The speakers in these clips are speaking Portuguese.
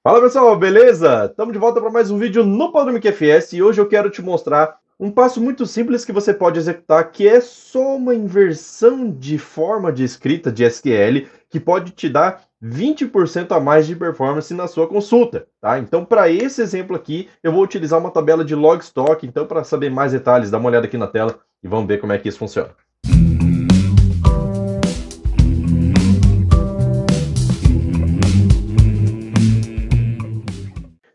Fala pessoal, beleza? Estamos de volta para mais um vídeo no Podremic FS e hoje eu quero te mostrar um passo muito simples que você pode executar, que é só uma inversão de forma de escrita de SQL que pode te dar 20% a mais de performance na sua consulta, tá? Então, para esse exemplo aqui, eu vou utilizar uma tabela de logstock. Então, para saber mais detalhes, dá uma olhada aqui na tela e vamos ver como é que isso funciona.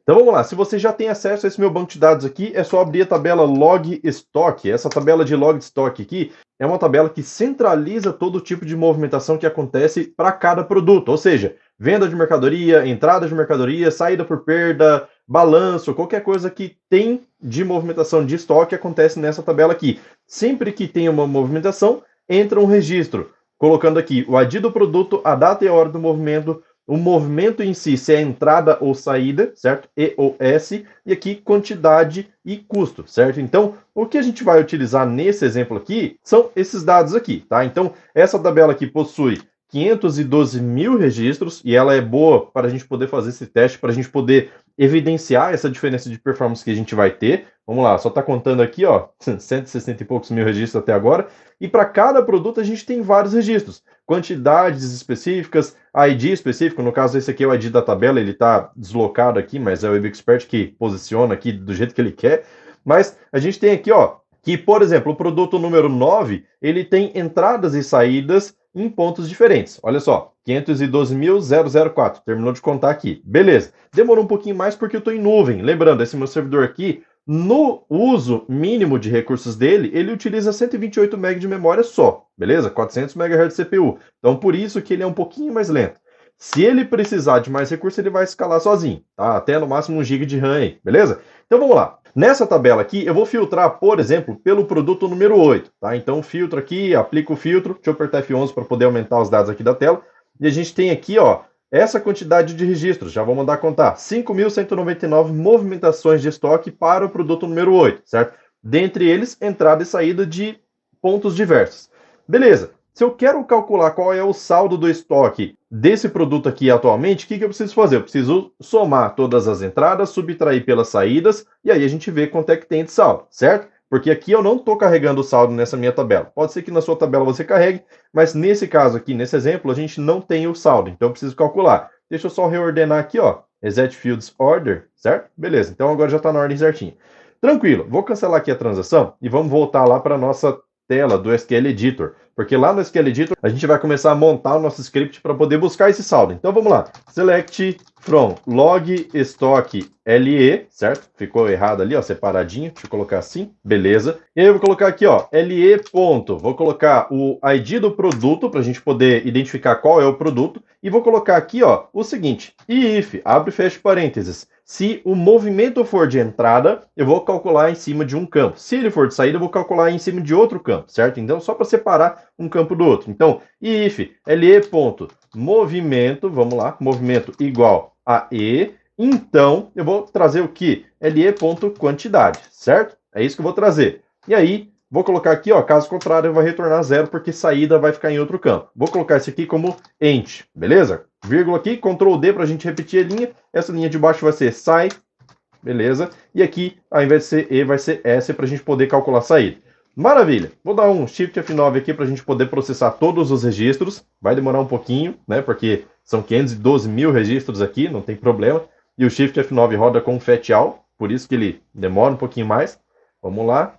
Então vamos lá, se você já tem acesso a esse meu banco de dados aqui, é só abrir a tabela log stock. Essa tabela de log stock aqui é uma tabela que centraliza todo tipo de movimentação que acontece para cada produto, ou seja, venda de mercadoria, entrada de mercadoria, saída por perda, balanço, qualquer coisa que tem de movimentação de estoque acontece nessa tabela aqui. Sempre que tem uma movimentação, entra um registro, colocando aqui o ID do produto, a data e a hora do movimento, o movimento em si, se é entrada ou saída, certo? E ou S, e aqui quantidade e custo, certo? Então, o que a gente vai utilizar nesse exemplo aqui são esses dados aqui, tá? Então, essa tabela aqui possui 512 mil registros e ela é boa para a gente poder fazer esse teste, para a gente poder evidenciar essa diferença de performance que a gente vai ter. Vamos lá, só está contando aqui, ó, 160 e poucos mil registros até agora. E para cada produto a gente tem vários registros, quantidades específicas, ID específico. No caso, esse aqui é o ID da tabela, ele está deslocado aqui, mas é o WebExpert que posiciona aqui do jeito que ele quer. Mas a gente tem aqui, ó, que, por exemplo, o produto número 9, ele tem entradas e saídas em pontos diferentes. Olha só, 512.004, terminou de contar aqui. Beleza. Demorou um pouquinho mais porque eu estou em nuvem. Lembrando, esse meu servidor aqui, no uso mínimo de recursos dele, ele utiliza 128 MB de memória só, beleza? 400 MHz de CPU. Então, por isso que ele é um pouquinho mais lento. Se ele precisar de mais recursos, ele vai escalar sozinho, tá? Até no máximo 1 GB de RAM aí, beleza? Então, vamos lá. Nessa tabela aqui, eu vou filtrar, por exemplo, pelo produto número 8, tá? Então, filtro aqui, aplico o filtro. Deixa eu apertar F11 para poder aumentar os dados aqui da tela. E a gente tem aqui, ó, essa quantidade de registros, já vou mandar contar, 5.199 movimentações de estoque para o produto número 8, certo? Dentre eles, entrada e saída de pontos diversos. Beleza, se eu quero calcular qual é o saldo do estoque desse produto aqui atualmente, o que eu preciso fazer? Eu preciso somar todas as entradas, subtrair pelas saídas, e aí a gente vê quanto é que tem de saldo, certo? Porque aqui eu não estou carregando o saldo nessa minha tabela. Pode ser que na sua tabela você carregue, mas nesse caso aqui, nesse exemplo, a gente não tem o saldo, então eu preciso calcular. Deixa eu só reordenar aqui, ó, Reset Fields Order, certo? Beleza, então agora já está na ordem certinha. Tranquilo, vou cancelar aqui a transação e vamos voltar lá para a nossa tela do SQL Editor, porque lá no SQL Editor a gente vai começar a montar o nosso script para poder buscar esse saldo. Então vamos lá, select from log stock LE, certo? Ficou errado ali, ó, separadinho, deixa eu colocar assim, beleza. E aí eu vou colocar aqui, ó, LE ponto, vou colocar o ID do produto para a gente poder identificar qual é o produto e vou colocar aqui, ó, o seguinte, if, abre e fecha parênteses. Se o movimento for de entrada, eu vou calcular em cima de um campo. Se ele for de saída, eu vou calcular em cima de outro campo, certo? Então, só para separar um campo do outro. Então, if le.movimento, vamos lá, movimento igual a e. Então, eu vou trazer o que? le.quantidade, certo? É isso que eu vou trazer. E aí, vou colocar aqui, ó, caso contrário, vai retornar zero, porque saída vai ficar em outro campo. Vou colocar isso aqui como ent, beleza? Vírgula aqui, Ctrl D para a gente repetir a linha. Essa linha de baixo vai ser sai, beleza? E aqui, ao invés de ser E, vai ser S para a gente poder calcular a saída. Maravilha! Vou dar um Shift F9 aqui para a gente poder processar todos os registros. Vai demorar um pouquinho, né? Porque são 512 mil registros aqui, não tem problema. E o Shift F9 roda com Fat All, por isso que ele demora um pouquinho mais. Vamos lá.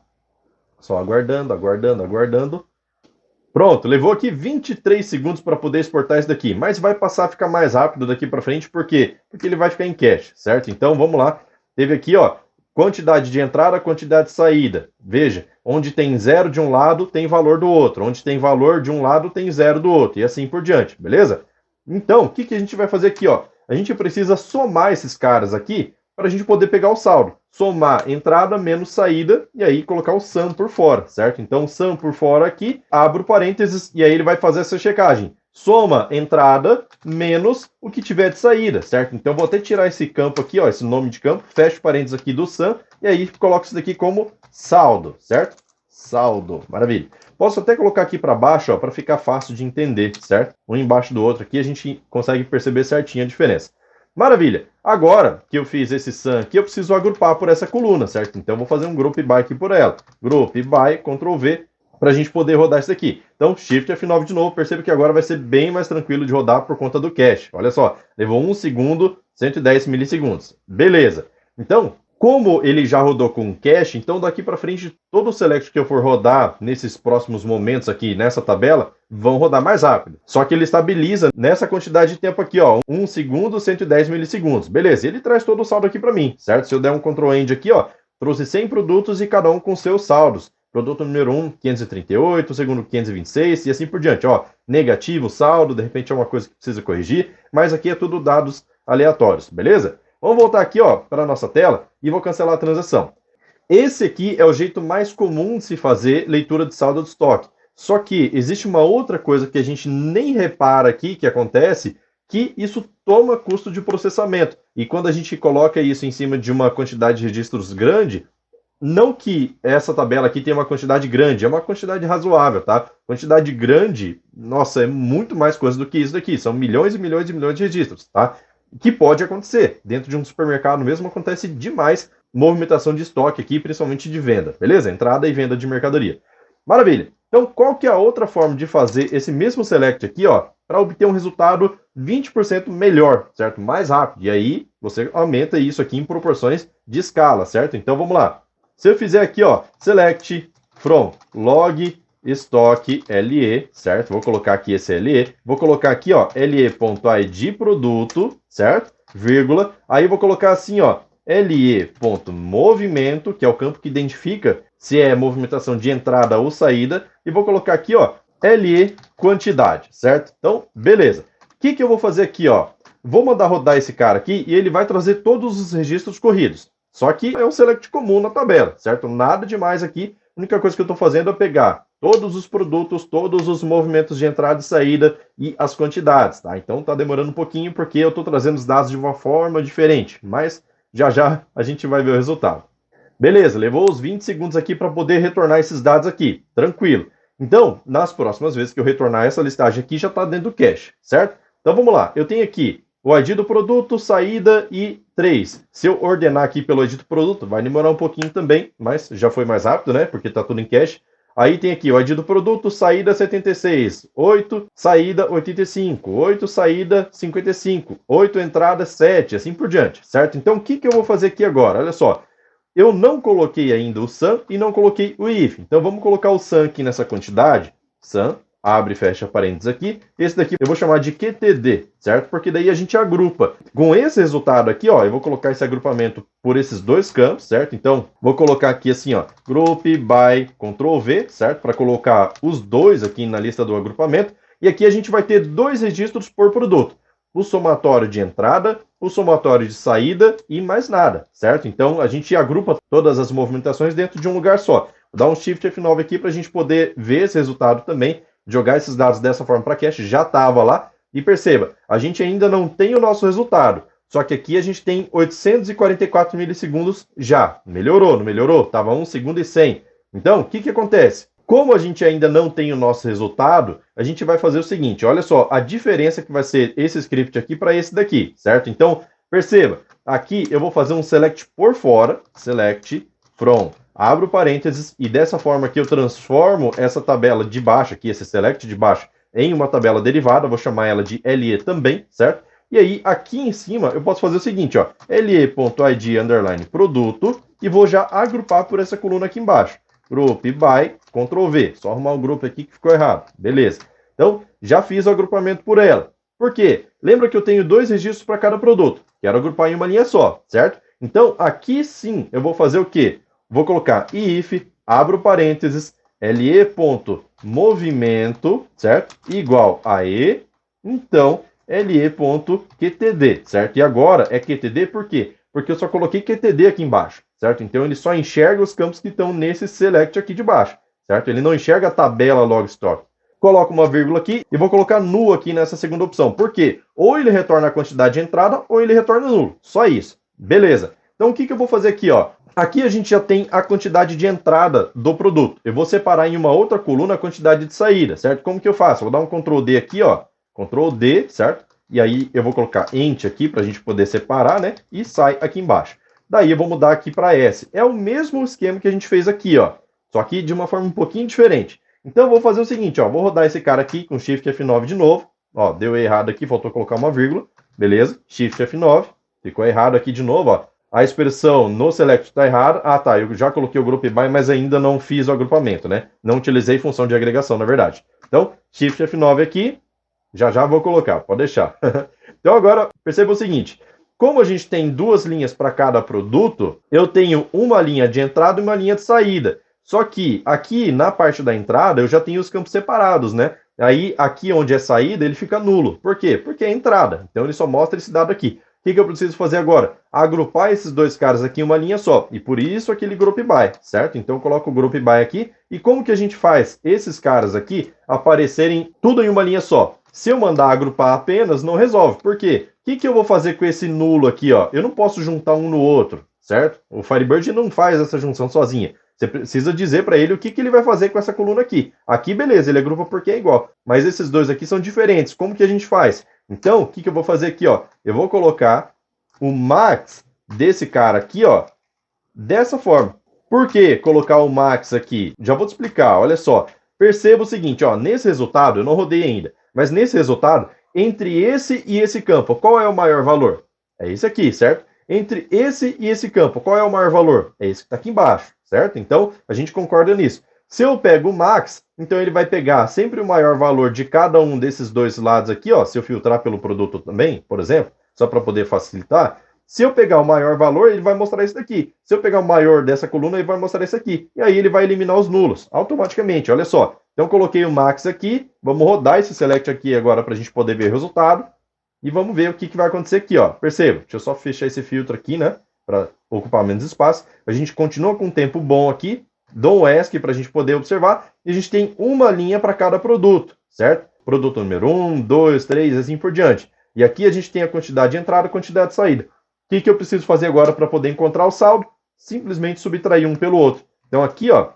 Só aguardando, aguardando, aguardando. Pronto, levou aqui 23 segundos para poder exportar isso daqui, mas vai passar a ficar mais rápido daqui para frente, por quê? Porque ele vai ficar em cache, certo? Então vamos lá, teve aqui, ó, quantidade de entrada, quantidade de saída. Veja, onde tem zero de um lado, tem valor do outro, onde tem valor de um lado, tem zero do outro, e assim por diante, beleza? Então, o que a gente vai fazer aqui, ó? A gente precisa somar esses caras aqui para a gente poder pegar o saldo. Somar entrada menos saída e aí colocar o sum por fora, certo? Então, sum por fora aqui, abro parênteses e aí ele vai fazer essa checagem. Soma entrada menos o que tiver de saída, certo? Então, vou até tirar esse campo aqui, ó, esse nome de campo, fecho parênteses aqui do sum e aí coloco isso daqui como saldo, certo? Saldo, maravilha. Posso até colocar aqui para baixo, ó, para ficar fácil de entender, certo? Um embaixo do outro aqui a gente consegue perceber certinho a diferença. Maravilha. Agora que eu fiz esse sum aqui, eu preciso agrupar por essa coluna, certo? Então eu vou fazer um group by aqui por ela. Group by, Ctrl V, para a gente poder rodar isso daqui. Então, Shift F9 de novo, perceba que agora vai ser bem mais tranquilo de rodar por conta do cache. Olha só, levou 1 segundo, 110 milissegundos. Beleza. Então, como ele já rodou com cache, então daqui para frente, todo o select que eu for rodar nesses próximos momentos aqui, nessa tabela, vão rodar mais rápido. Só que ele estabiliza nessa quantidade de tempo aqui, ó, 1 segundo, 110 milissegundos. Beleza, ele traz todo o saldo aqui para mim, certo? Se eu der um Ctrl End aqui, ó, trouxe 100 produtos e cada um com seus saldos. Produto número 1, 538, segundo 526 e assim por diante. Ó, negativo, saldo, de repente é uma coisa que precisa corrigir, mas aqui é tudo dados aleatórios, beleza? Vamos voltar aqui para a nossa tela e vou cancelar a transação. Esse aqui é o jeito mais comum de se fazer leitura de saldo de estoque. Só que existe uma outra coisa que a gente nem repara aqui que acontece, que isso toma custo de processamento. E quando a gente coloca isso em cima de uma quantidade de registros grande, não que essa tabela aqui tenha uma quantidade grande, é uma quantidade razoável, tá? Quantidade grande, nossa, é muito mais coisa do que isso daqui. São milhões e milhões e milhões de registros, tá? Que pode acontecer. Dentro de um supermercado mesmo acontece demais movimentação de estoque aqui, principalmente de venda, beleza? Entrada e venda de mercadoria. Maravilha. Então, qual que é a outra forma de fazer esse mesmo select aqui, ó, para obter um resultado 20% melhor, certo? Mais rápido. E aí, você aumenta isso aqui em proporções de escala, certo? Então, vamos lá. Se eu fizer aqui, ó, select from log estoque LE, certo? Vou colocar aqui esse LE. Vou colocar aqui, ó, LE.id produto, certo? Vírgula. Aí vou colocar assim, ó, LE.movimento, que é o campo que identifica se é movimentação de entrada ou saída. E vou colocar aqui, ó, LE quantidade, certo? Então, beleza. O que eu vou fazer aqui, ó? Vou mandar rodar esse cara aqui e ele vai trazer todos os registros corridos. Só que é um select comum na tabela, certo? Nada demais aqui. A única coisa que eu estou fazendo é pegar todos os produtos, todos os movimentos de entrada e saída e as quantidades, tá? Então tá demorando um pouquinho porque eu estou trazendo os dados de uma forma diferente, mas já já a gente vai ver o resultado. Beleza, levou os 20 segundos aqui para poder retornar esses dados aqui, tranquilo. Então, nas próximas vezes que eu retornar essa listagem aqui, já está dentro do cache, certo? Então vamos lá, eu tenho aqui o ID do produto, saída e 3. Se eu ordenar aqui pelo ID do produto, vai demorar um pouquinho também, mas já foi mais rápido, né? Porque está tudo em cache. Aí tem aqui o ID do produto, saída 76, 8, saída 85, 8, saída 55, 8, entrada 7, assim por diante, certo? Então o que eu vou fazer aqui agora? Olha só, eu não coloquei ainda o sum e não coloquei o if. Então vamos colocar o sum aqui nessa quantidade, sum, abre e fecha parênteses aqui. Esse daqui eu vou chamar de QTD, certo? Porque daí a gente agrupa. Com esse resultado aqui, ó, eu vou colocar esse agrupamento por esses dois campos, certo? Então, vou colocar aqui assim, ó, group by Ctrl V, certo? Para colocar os dois aqui na lista do agrupamento. E aqui a gente vai ter dois registros por produto. O somatório de entrada, o somatório de saída e mais nada, certo? Então, a gente agrupa todas as movimentações dentro de um lugar só. Vou dar um Shift F9 aqui para a gente poder ver esse resultado também. Jogar esses dados dessa forma para cache, já estava lá. E perceba, a gente ainda não tem o nosso resultado. Só que aqui a gente tem 844 milissegundos já. Melhorou, não melhorou? Estava 1 segundo e 100. Então, o que acontece? Como a gente ainda não tem o nosso resultado, a gente vai fazer o seguinte. Olha só, a diferença que vai ser esse script aqui para esse daqui, certo? Então, perceba, aqui eu vou fazer um select por fora. Select from... Abro parênteses e dessa forma aqui eu transformo essa tabela de baixo aqui, esse select de baixo, em uma tabela derivada. Vou chamar ela de LE também, certo? E aí aqui em cima eu posso fazer o seguinte, ó, LE.id underline produto e vou já agrupar por essa coluna aqui embaixo. Group by Ctrl V. Só arrumar o grupo aqui que ficou errado. Beleza. Então já fiz o agrupamento por ela. Por quê? Lembra que eu tenho dois registros para cada produto. Quero agrupar em uma linha só, certo? Então aqui sim eu vou fazer o quê? Vou colocar if, abro parênteses, le.movimento, certo? Igual a e, então, le.qtd, certo? E agora é qtd por quê? Porque eu só coloquei qtd aqui embaixo, certo? Então ele só enxerga os campos que estão nesse select aqui de baixo, certo? Ele não enxerga a tabela logstock. Coloco uma vírgula aqui e vou colocar null aqui nessa segunda opção. Por quê? Ou ele retorna a quantidade de entrada ou ele retorna nulo. Só isso. Beleza. Então o que eu vou fazer aqui, ó? Aqui a gente já tem a quantidade de entrada do produto. Eu vou separar em uma outra coluna a quantidade de saída, certo? Como que eu faço? Vou dar um Ctrl D aqui, ó. Ctrl D, certo? e aí eu vou colocar int aqui para a gente poder separar, né? E sai aqui embaixo. Daí eu vou mudar aqui para S. É o mesmo esquema que a gente fez aqui, ó. Só que de uma forma um pouquinho diferente. Então eu vou fazer o seguinte, ó. Vou rodar esse cara aqui com Shift F9 de novo. Ó, deu errado aqui, faltou colocar uma vírgula. Beleza? Shift F9. Ficou errado aqui de novo, ó. A expressão no select está errada. Ah, tá. Eu já coloquei o group by, mas ainda não fiz o agrupamento, né? Não utilizei função de agregação, na verdade. Então, Shift F9 aqui. Já vou colocar, pode deixar. Então agora, perceba o seguinte. Como a gente tem duas linhas para cada produto, eu tenho uma linha de entrada e uma linha de saída. Só que aqui na parte da entrada eu já tenho os campos separados, né? Aí aqui onde é saída ele fica nulo. Por quê? Porque é entrada. Então ele só mostra esse dado aqui. O que eu preciso fazer agora? Agrupar esses dois caras aqui em uma linha só. E por isso aquele group by, certo? Então eu coloco o group by aqui. E como que a gente faz esses caras aqui aparecerem tudo em uma linha só? Se eu mandar agrupar apenas, não resolve. Por quê? O que eu vou fazer com esse nulo aqui, ó? Eu não posso juntar um no outro, certo? O Firebird não faz essa junção sozinha. Você precisa dizer para ele o que ele vai fazer com essa coluna aqui. Aqui, beleza, ele agrupa porque é igual. Mas esses dois aqui são diferentes. Como que a gente faz? Então, o que eu vou fazer aqui, ó? Eu vou colocar o max desse cara aqui, ó, dessa forma. Por que colocar o max aqui? Já vou te explicar, olha só. Perceba o seguinte, ó, nesse resultado, eu não rodei ainda, mas nesse resultado, entre esse e esse campo, qual é o maior valor? É esse aqui, certo? Entre esse e esse campo, qual é o maior valor? É esse que está aqui embaixo, certo? Então, a gente concorda nisso. Se eu pego o max, então ele vai pegar sempre o maior valor de cada um desses dois lados aqui, ó, se eu filtrar pelo produto também, por exemplo, só para poder facilitar. Se eu pegar o maior valor, ele vai mostrar isso daqui. Se eu pegar o maior dessa coluna, ele vai mostrar isso aqui. E aí ele vai eliminar os nulos, automaticamente, olha só. Então eu coloquei o max aqui, vamos rodar esse select aqui agora para a gente poder ver o resultado. E vamos ver o que vai acontecer aqui, ó. Perceba, deixa eu só fechar esse filtro aqui, né, para ocupar menos espaço. A gente continua com um tempo bom aqui, dou um ESC para a gente poder observar. E a gente tem uma linha para cada produto, certo? Produto número 1, 2, 3, assim por diante. E aqui a gente tem a quantidade de entrada e a quantidade de saída. O que eu preciso fazer agora para poder encontrar o saldo? Simplesmente subtrair um pelo outro. Então aqui, ó,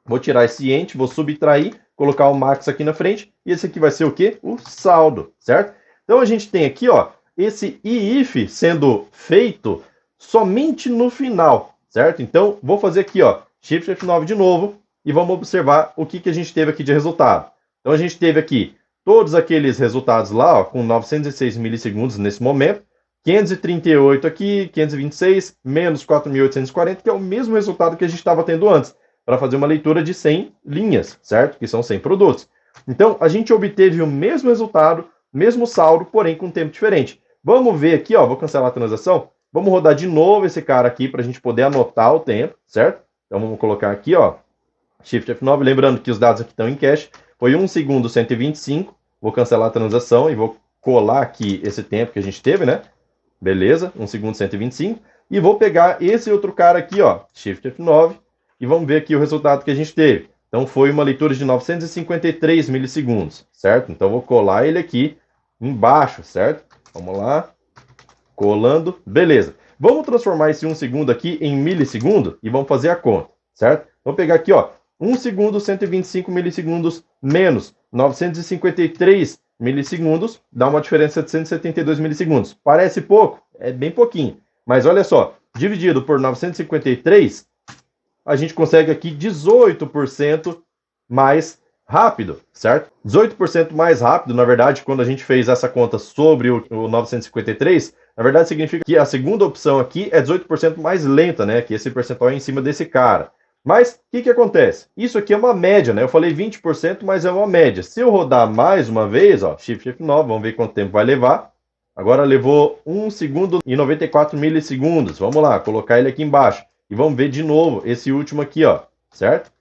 vou tirar esse int, vou subtrair, colocar o max aqui na frente, e esse aqui vai ser o quê? O saldo, certo? Então a gente tem aqui, ó, esse if sendo feito somente no final, certo? Então vou fazer aqui, ó, Shift F9 de novo, e vamos observar o que a gente teve aqui de resultado. Então a gente teve aqui todos aqueles resultados lá, ó, com 906 milissegundos nesse momento, 538 aqui, 526, menos 4.840, que é o mesmo resultado que a gente estava tendo antes, para fazer uma leitura de 100 linhas, certo? Que são 100 produtos. Então, a gente obteve o mesmo resultado, mesmo saldo, porém com um tempo diferente. Vamos ver aqui, ó, vou cancelar a transação. Vamos rodar de novo esse cara aqui para a gente poder anotar o tempo, certo? Então, vamos colocar aqui, ó, Shift F9, lembrando que os dados aqui estão em cache. Foi 1 segundo 125, vou cancelar a transação e vou colar aqui esse tempo que a gente teve, né? Beleza, 1 segundo 125. E vou pegar esse outro cara aqui, ó, Shift F9, e vamos ver aqui o resultado que a gente teve. Então foi uma leitura de 953 milissegundos, certo? Então vou colar ele aqui embaixo, certo? Vamos lá, colando, beleza. Vamos transformar esse 1 segundo aqui em milissegundo e vamos fazer a conta, certo? Vou pegar aqui, ó, 1 segundo 125 milissegundos menos 953 milissegundos, dá uma diferença de 172 milissegundos. Parece pouco? É bem pouquinho. Mas olha só, dividido por 953, a gente consegue aqui 18% mais rápido, certo? 18% mais rápido, na verdade, quando a gente fez essa conta sobre o 953, na verdade significa que a segunda opção aqui é 18% mais lenta, né? Que esse percentual é em cima desse cara. Mas, o que acontece? Isso aqui é uma média, né? Eu falei 20%, mas é uma média. Se eu rodar mais uma vez, ó, Shift F9, vamos ver quanto tempo vai levar. Agora levou 1 segundo e 94 milissegundos. Vamos lá, colocar ele aqui embaixo. E vamos ver de novo esse último aqui, ó, certo?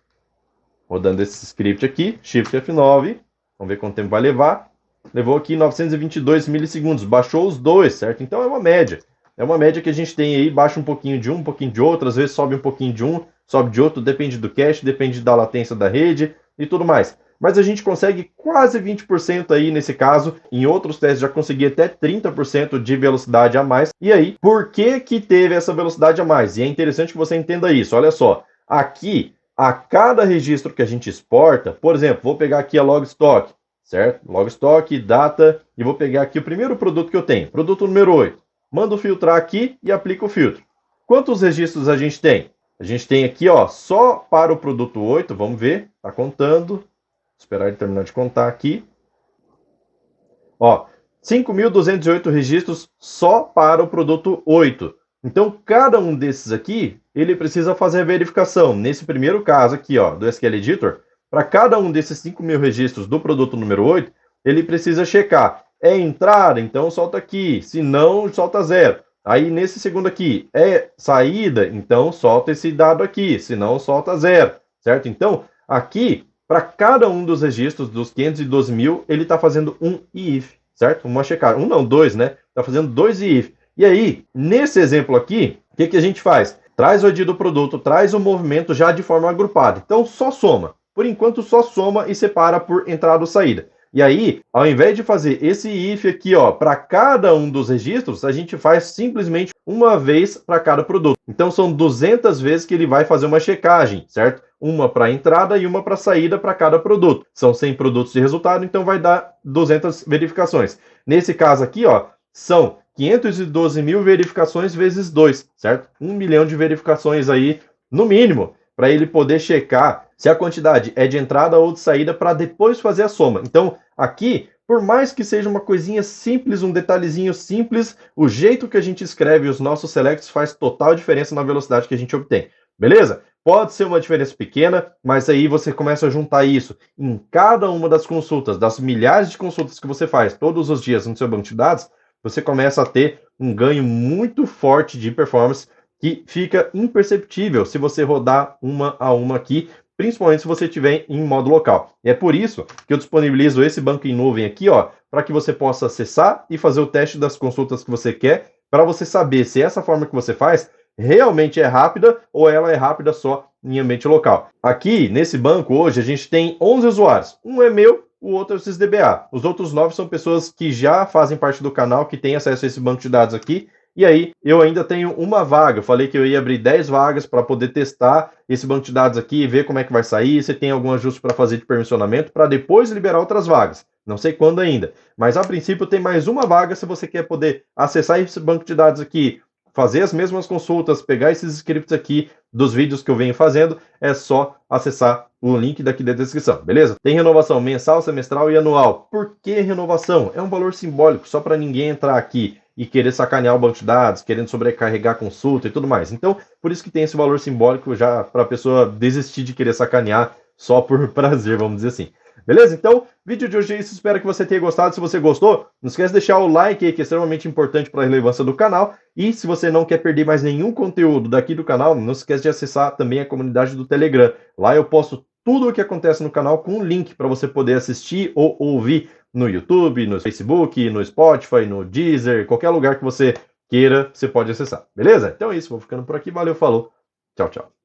Rodando esse script aqui, Shift F9. Vamos ver quanto tempo vai levar. Levou aqui 922 milissegundos. Baixou os dois, certo? Então é uma média. É uma média que a gente tem aí, baixa um pouquinho de um pouquinho de outro. Às vezes sobe um pouquinho de um, sobe de outro, depende do cache, depende da latência da rede e tudo mais. Mas a gente consegue quase 20% aí nesse caso. Em outros testes já consegui até 30% de velocidade a mais. E aí, por que teve essa velocidade a mais? E é interessante que você entenda isso. Olha só, aqui, a cada registro que a gente exporta, por exemplo, vou pegar aqui a logstock, certo? Log estoque, data, e vou pegar aqui o primeiro produto que eu tenho, produto número 8. Mando filtrar aqui e aplico o filtro. Quantos registros a gente tem? A gente tem aqui, ó, só para o produto 8, vamos ver, tá contando. Esperar ele terminar de contar aqui. Ó, 5.208 registros só para o produto 8. Então, cada um desses aqui, ele precisa fazer a verificação. Nesse primeiro caso aqui, ó, do SQL Editor, para cada um desses 5.000 registros do produto número 8, ele precisa checar. É entrada? Então solta aqui. Se não, solta 0. Aí, nesse segundo aqui, é saída? Então solta esse dado aqui. Se não, solta 0. Certo? Então, aqui, para cada um dos registros dos 512.000, ele está fazendo um if, certo? Uma checagem. Um não, dois, né? Está fazendo dois if. E aí, nesse exemplo aqui, o que a gente faz? Traz o ID do produto, traz o movimento já de forma agrupada. Então, só soma. Por enquanto, só soma e separa por entrada ou saída. E aí, ao invés de fazer esse if aqui, ó, para cada um dos registros, a gente faz simplesmente uma vez para cada produto. Então, são 200 vezes que ele vai fazer uma checagem, certo? Uma para entrada e uma para saída para cada produto. São 100 produtos de resultado, então vai dar 200 verificações. Nesse caso aqui, ó, são 512.000 verificações vezes 2, certo? 1 milhão de verificações aí, no mínimo, para ele poder checar se a quantidade é de entrada ou de saída para depois fazer a soma. Então, aqui, por mais que seja uma coisinha simples, um detalhezinho simples, o jeito que a gente escreve os nossos selects faz total diferença na velocidade que a gente obtém. Beleza? Pode ser uma diferença pequena, mas aí você começa a juntar isso em cada uma das consultas, das milhares de consultas que você faz todos os dias no seu banco de dados, você começa a ter um ganho muito forte de performance que fica imperceptível se você rodar uma a uma aqui, principalmente se você estiver em modo local. E é por isso que eu disponibilizo esse banco em nuvem aqui, ó, para que você possa acessar e fazer o teste das consultas que você quer, para você saber se essa forma que você faz realmente é rápida ou ela é rápida só em ambiente local. Aqui, nesse banco, hoje, a gente tem 11 usuários. Um é meu, o outro é o SysDBA. Os outros 9 são pessoas que já fazem parte do canal, que têm acesso a esse banco de dados aqui. E aí, eu ainda tenho uma vaga. Eu falei que eu ia abrir 10 vagas para poder testar esse banco de dados aqui e ver como é que vai sair, se tem algum ajuste para fazer de permissionamento, para depois liberar outras vagas. Não sei quando ainda. Mas, a princípio, tem mais uma vaga se você quer poder acessar esse banco de dados aqui, fazer as mesmas consultas, pegar esses scripts aqui dos vídeos que eu venho fazendo, é só acessar o link daqui da descrição, beleza? Tem renovação mensal, semestral e anual. Por que renovação? É um valor simbólico, só para ninguém entrar aqui e querer sacanear o banco de dados, querendo sobrecarregar a consulta e tudo mais. Então, por isso que tem esse valor simbólico já para a pessoa desistir de querer sacanear só por prazer, vamos dizer assim. Beleza? Então, vídeo de hoje é isso. Espero que você tenha gostado. Se você gostou, não esquece de deixar o like aí, que é extremamente importante para a relevância do canal. E se você não quer perder mais nenhum conteúdo daqui do canal, não esquece de acessar também a comunidade do Telegram. Lá eu posto tudo o que acontece no canal com um link para você poder assistir ou ouvir no YouTube, no Facebook, no Spotify, no Deezer, qualquer lugar que você queira, você pode acessar. Beleza? Então é isso. Vou ficando por aqui. Valeu, falou. Tchau, tchau.